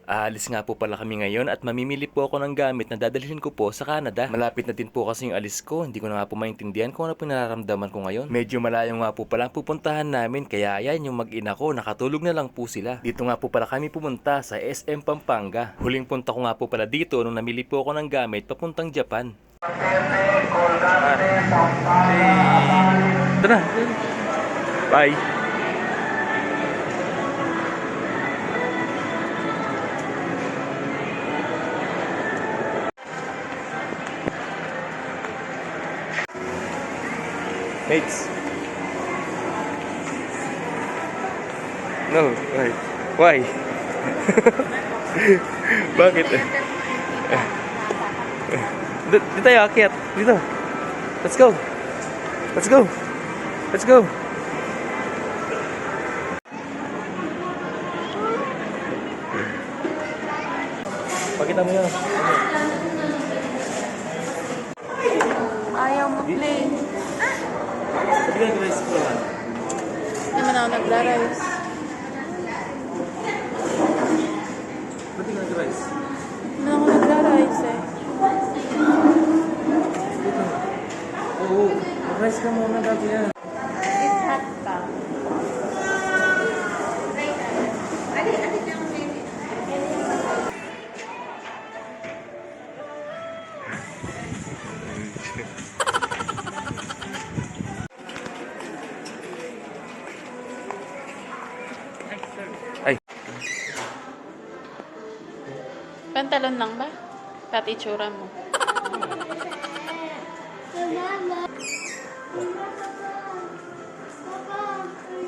Aalis nga po pala kami ngayon at mamimili po ako ng gamit na dadalhin ko po sa Canada. Malapit na din po kasi yung alis ko. Hindi ko na nga po maintindihan kung ano po nararamdaman ko ngayon. Medyo malayo nga po pala ang pupuntahan namin, kaya ayan yung mag-ina ko, nakatulog na lang po sila. Dito nga po pala kami pumunta sa SM Pampanga. Huling punta ko nga po pala dito nung namili po ako ng gamit papuntang Japan. Tara. Bye. Mates. No, why? Why? Bakit? Dito tayo, akyat. Dito. Let's go. Let's go. Let's go. Pakita mo yan. Ayaw mo play. Pwede ka nag-rice ko lang. Naman ako nagra-rice. Pwede ka nag-rice. Naman ako nagra-rice eh. Oo. Mag-rice ka muna dati yan. It's hot pa. Ay. Pantalon lang ba? Pati itsura mo.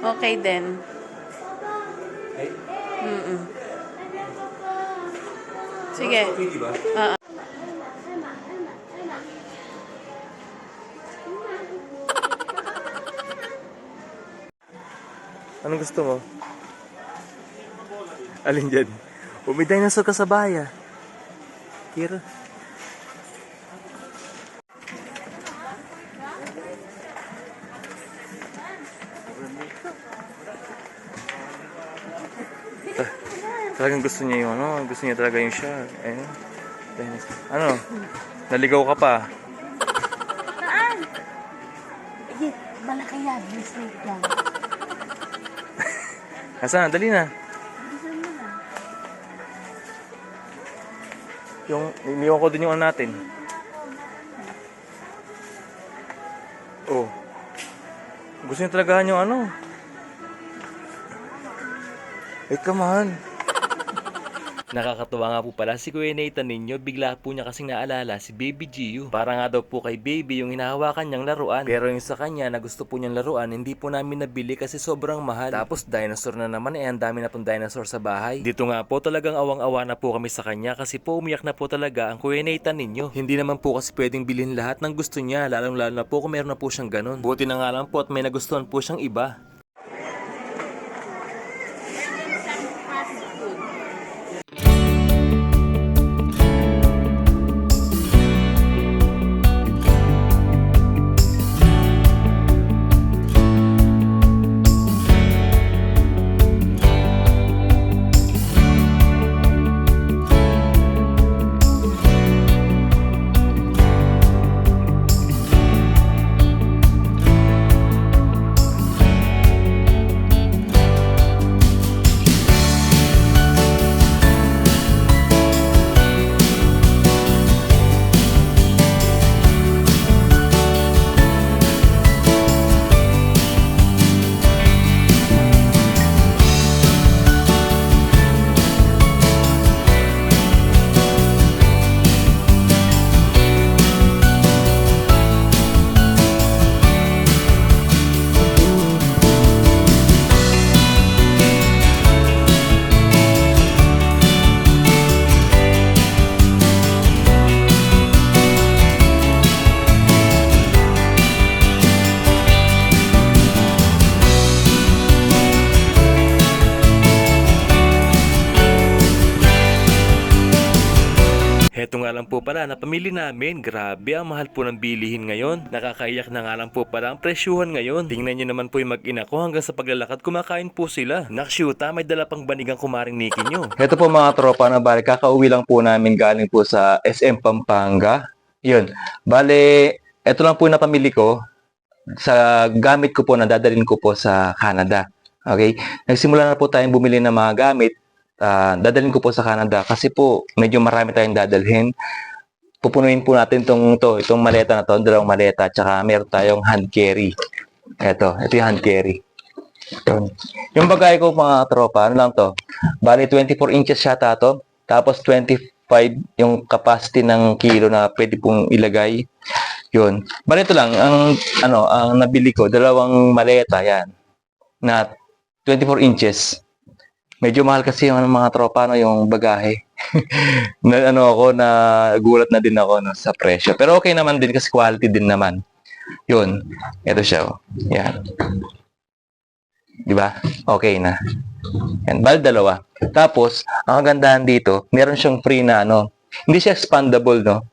Okay din. Ay. Mm-mm. Sige. Okay, diba? Oo. Anong gusto mo? Alin dyan? May dinosaur ka sa bahay ah. Kira. Talagang gusto niya yung ano, gusto niya talaga yung shark. Ayun. Dinosaur. Ano? Naligaw ka pa. Saan? Malaki yan. Snake lang. Nasaan? Dali na. Yung, iniwan ko din yung ano natin. Oh. Gusto niya talagahan yung ano. Ay, come on. Nakakatuwa nga po pala si Kuya Nathan ninyo, bigla po niya kasing naalala si Baby Gio. Para nga daw po kay Baby yung hinahawakan niyang laruan. Pero yung sa kanya na gusto po niyang laruan, hindi po namin nabili kasi sobrang mahal. Tapos dinosaur na naman, ang dami na pong dinosaur sa bahay. Dito nga po talagang awang-awa na po kami sa kanya kasi po umiyak na po talaga ang Kuya Nathan ninyo. Hindi naman po kasi pwedeng bilhin lahat ng gusto niya, lalong-lalo na po kung meron na po siyang ganun. Buti na nga lang po at may nagustuhan po siyang iba. Eto nga lang po pala na pamili namin. Grabe ang mahal po ng bilihin ngayon. Nakakaiyak na nga lang po pala ang presyuhan ngayon. Tingnan nyo naman po yung mag-ina ko hanggang sa paglalakad kumakain po sila. Nakshuta, may dala pang banigang kumaring Nikki nyo. Ito po mga tropa na bali, kakauwi lang po namin galing po sa SM Pampanga. Yun. Bale, ito lang po yung napamili ko sa gamit ko po na dadalhin ko po sa Canada. Okay? Nagsimula na po tayong bumili ng mga gamit. Dadalhin ko po sa Canada kasi po medyo marami tayong dadalhin. Pupunuin po natin itong maleta na to, dalawang maleta, tsaka meron tayong hand carry. Ito yung hand carry. Yun. Yung bagay ko mga tropa, ano lang to? Bali 24 inches yata to. Tapos 25 yung capacity ng kilo na pwede pong ilagay. Yun. Bali ito lang ang nabili ko, dalawang maleta yan na 24 inches. Medyo mahal kasi yung mga tropa yung bagahe. na gulat na din ako sa presyo. Pero okay naman din kasi quality din naman. Yun. Ito siya. Yan. Di ba? Okay na. Yan, bali dalawa. Tapos, ang kagandahan dito, meron siyang free na hindi siya expandable, no?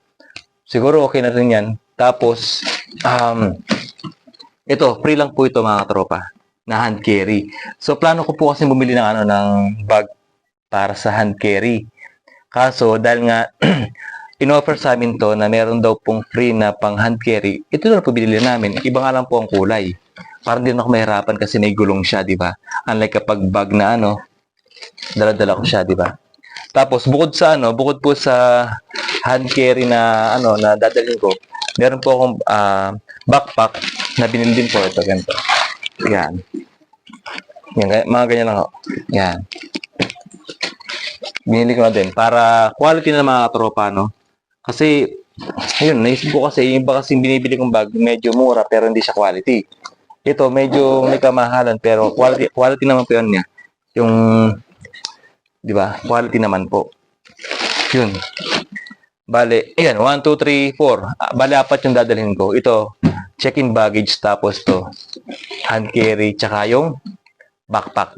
Siguro okay na rin yan. Tapos, ito, free lang po ito mga tropa, na hand carry. So, plano ko po kasi bumili ng ng bag para sa hand carry. Kaso, dahil nga, in-offer sa amin to na meron daw pong free na pang hand carry, ito na po binili namin. Iba nga lang po ang kulay. Parang din ako mahirapan kasi may gulong siya, di ba? Unlike kapag bag na dala-dala ko siya, di ba? Tapos bukod po sa hand carry na na dadalhin ko, meron po akong backpack na binili din po ito ganito. Yan. Yan, mga ganyan lang ako. Yan. Binili ko na din para quality na mga tropa, Kasi ayun, naisip ko kasi yung iba kasi binibili kong bag medyo mura pero hindi siya quality. Ito, medyo may kamahalan, pero quality naman po yun niya. Yung, di ba? Quality naman po. Yun. Bale, ayan, 1, 2, 3, 4. Bale, 4 yung dadalhin ko. Ito, check-in baggage, tapos to, hand carry, tsaka yung backpack.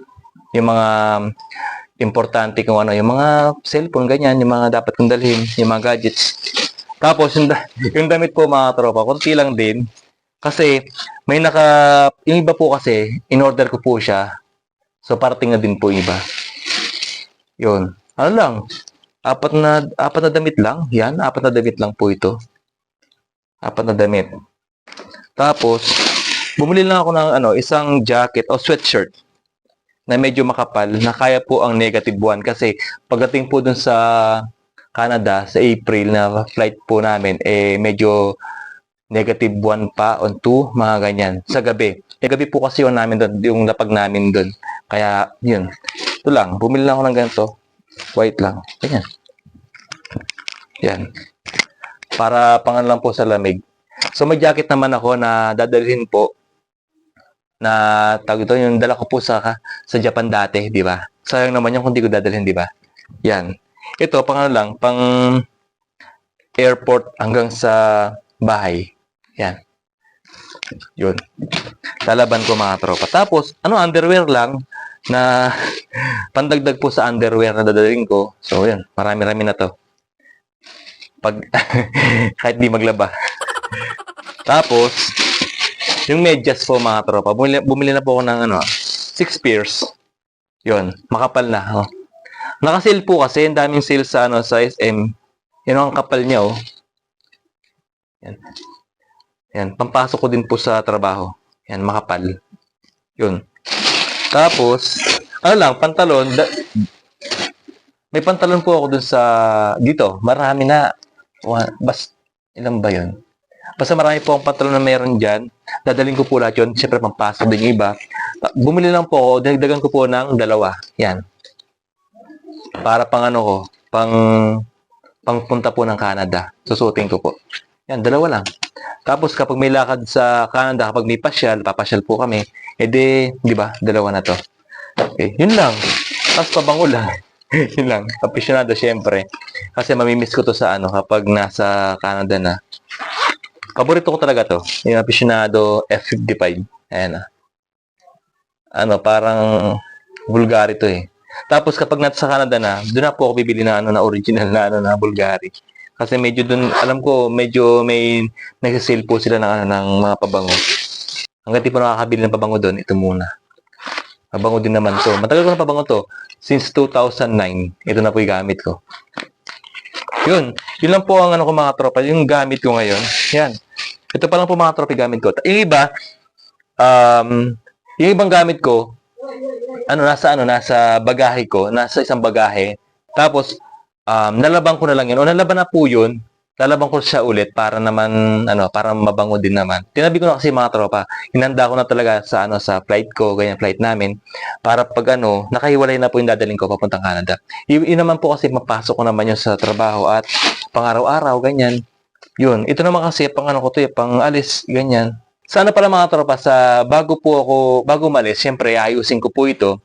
Yung mga importante kung yung mga cellphone, ganyan, yung mga dapat kong dalhin, yung mga gadgets. Tapos, yung damit po mga tropa, kunti lang din. Kasi, yung iba po kasi, in-order ko po siya. So, parating na din po yung iba. Yun. Ano lang, apat na damit lang. Yan, 4 na damit lang po ito. 4 na damit. Tapos, bumili lang ako ng isang jacket o sweatshirt na medyo makapal, na kaya po ang -1 kasi pagdating po dun sa Canada, sa April na flight po namin, medyo -1 pa on 2, mga ganyan, sa gabi. Gabi po kasi yung namin doon, yung lapag namin doon. Kaya, yun. Ito lang, bumili lang ako ng ganito. White lang. Ganyan. Yan. Para pangan lang po sa lamig. So, may jacket naman ako na dadalhin po na tawag ito, yung dala ko po sa Japan dati, di ba? Sayang naman yung kung di ko dadalhin, di ba? Yan. Ito, pang pang airport hanggang sa bahay. Yan. Yun. Lalaban ko mga tropa. Tapos, underwear lang na pandagdag po sa underwear na dadalhin ko. So, yun. Marami-rami na to. Kahit di maglaba. Tapos, yung medyas po mga tropa. Bumili na po ako ng 6 pairs. Yun. Makapal na. Naka-sale po kasi. Ang daming sale sa SM. Yan ang kapal niya, Yan. Yan, pampasok ko din po sa trabaho. Yan, makapal. Yun. Tapos, pantalon. May pantalon po ako dun dito. Marami na. Ilan ba yun? Basta marami po ang pantalon na meron dyan. Dadalhin ko po lahat yun. Siyempre, pampasok din yung iba. Bumili lang po ako. Dagdagan ko po ng 2. Yan. Para pangpunta po ng Canada. Susutin ko po. Yan, 2 lang. Tapos kapag may lakad sa Canada, kapag may papasyal po kami, di ba, 2 na to. Okay, yun lang. Tapos pabango lang. Yun lang. Aficionado syempre. Kasi mamimiss ko to sa kapag nasa Canada na. Paborito ko talaga to. Yung aficionado F55. Ayan parang Bulgari to Tapos kapag nasa Canada na, doon na po ako bibili na na original na Bulgari. Kasi medyo dun, alam ko, medyo may nagsisale po sila ng, ano, ng mga pabango. Hanggang di pa nakakabili ng pabango doon, ito muna. Pabango din naman to. Matagal ko na pabango to. Since 2009, ito na po yung gamit ko. Yun lang po ang ano ko mga tropa, yung gamit ko ngayon. Yan. Ito pa lang po mga tropa yung gamit ko. Yung iba, yung ibang gamit ko, nasa bagahe ko, nasa isang bagahe. Tapos, nalaban ko na lang yun. O nalaban na po yun, lalaban ko siya ulit para naman, para mabango din naman. Tinabi ko na kasi mga tropa, hinanda ko na talaga sa, sa flight ko, ganyan, flight namin, para pag, nakahiwalay na po yung dadaling ko papuntang Canada. Yun naman po kasi mapasok ko naman yun sa trabaho at pang-araw-araw, ganyan. Yun, ito naman kasi, pang alis, ganyan. Sana pala mga tropa, bago umalis, syempre, ayusin ko po ito.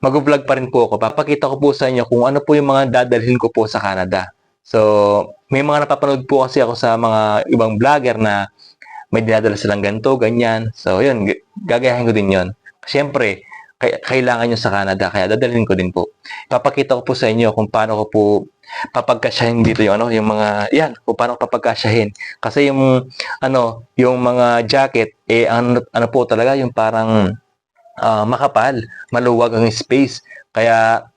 Mag-vlog pa rin po ako. Papakita ko po sa inyo kung ano po yung mga dadalhin ko po sa Canada. So, may mga napapanood po kasi ako sa mga ibang vlogger na may dinadala silang ganito, ganyan. So, yun, gagayahin ko din yun. Siyempre, kailangan nyo sa Canada, kaya dadalhin ko din po. Papakita ko po sa inyo kung paano ko po papagkasyahin dito yung kung paano ko papagkasyahin. Kasi yung mga jacket, po talaga, yung parang makapal, maluwag ang space. Kaya,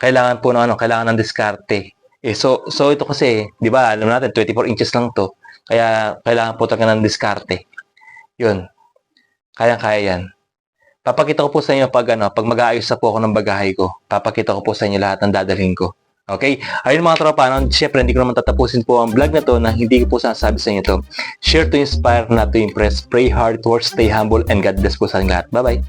kailangan po kailangan ng diskarte. So ito kasi, di ba, alam natin, 24 inches lang to. Kaya, kailangan po talaga ng diskarte. Yun. Kaya yan. Papakita ko po sa inyo pag mag-aayos na po ako ng bagahe ko. Papakita ko po sa inyo lahat ng dadalhin ko. Okay? Ayun mga tropa, syempre hindi ko naman tatapusin po ang vlog na to na hindi ko po sinasabi sa inyo to. Share to inspire, not to impress. Pray hard, work, stay humble, and God bless po sa ating lahat. Bye-bye!